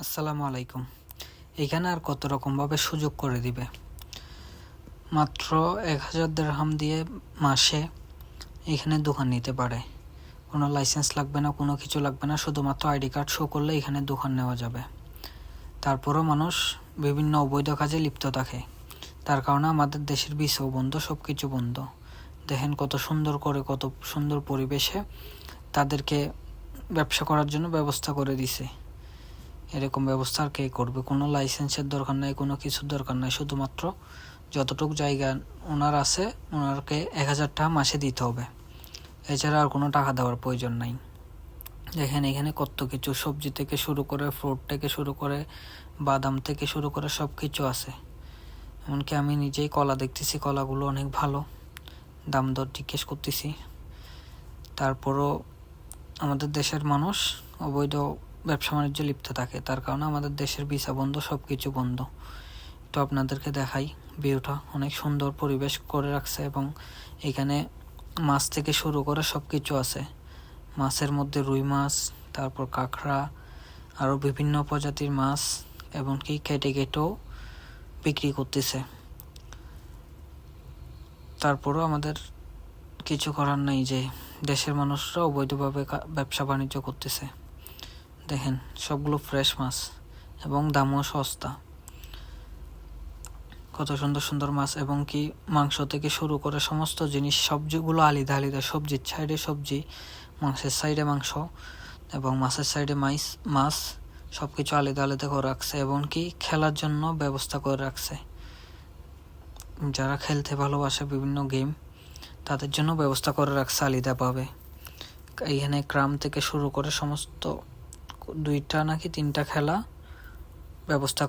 আসসালামু আলাইকুম। এখানে আর কত রকমভাবে সুযোগ করে দিবে। মাত্র 1000 দিরহাম দিয়ে মাসে এখানে দোকান নিতে পারে। কোনো লাইসেন্স লাগবে না, কোনো কিছু লাগবে না, শুধুমাত্র আইডি কার্ড শো করলে এখানে দোকান নেওয়া যাবে। তারপরও মানুষ বিভিন্ন অবৈধ কাজে লিপ্ত থাকে। তার কারণে আমাদের দেশের ভিসাও বন্ধ, সব কিছু বন্ধ। দেখেন কত সুন্দর করে, কত সুন্দর পরিবেশে তাদেরকে ব্যবসা করার জন্য ব্যবস্থা করে দিছে। এরকম ব্যবস্থা আর কে করবে? কোনো লাইসেন্সের দরকার নাই, কোনো কিছুর দরকার নাই, শুধুমাত্র যতটুকু জায়গা ওনার আছে ওনারকে 1000 টাকা মাসে দিতে হবে। এছাড়া আর কোনো টাকা দেওয়ার প্রয়োজন নাই। দেখেন এখানে কত কিছু, সবজি থেকে শুরু করে, ফ্রুট থেকে শুরু করে, বাদাম থেকে শুরু করে সব কিছু আছে। এমনকি আমি নিজেই কলা দেখতেছি, কলাগুলো অনেক ভালো, দাম দর জিজ্ঞেস করতেছি। তারপরও আমাদের দেশের মানুষ অবৈধ ব্যবসা বাণিজ্য লিপ্ত থাকে। তার কারণে আমাদের দেশের ভিসা বন্ধ, সব কিছু বন্ধ। তো আপনাদেরকে দেখাই ভিউটা, অনেক সুন্দর পরিবেশ করে রাখছে এবং এখানে মাছ থেকে শুরু করে সব কিছু আছে। মাছের মধ্যে রুই মাছ, তারপর কাঁকড়া, আরও বিভিন্ন প্রজাতির মাছ, এমনকি কেটে কেটেও বিক্রি করতেছে। তারপরও আমাদের কিছু করার নাই যে দেশের মানুষরা অবৈধভাবে ব্যবসা বাণিজ্য করতেছে। দেখেন সবগুলো ফ্রেশ মাছ এবং দামও সস্তা। কত সুন্দর সুন্দর মাছ, এবং কি মাংস থেকে শুরু করে সমস্ত জিনিস, সবজিগুলো আলাদা আলাদা। সবজির সাইডে সবজি, মাংসের সাইডে মাংস এবং মাছের সাইডে মাছ, সব কিছু আলাদা আলাদা করে রাখছে। এবং কি খেলার জন্য ব্যবস্থা করে রাখছে। যারা খেলতে ভালোবাসে বিভিন্ন গেম, তাদের জন্য ব্যবস্থা করে রাখছে আলাদাভাবে। এইখানে ক্রাম থেকে শুরু করে সমস্ত 2টা নাকি 3টা খেলা ব্যবস্থা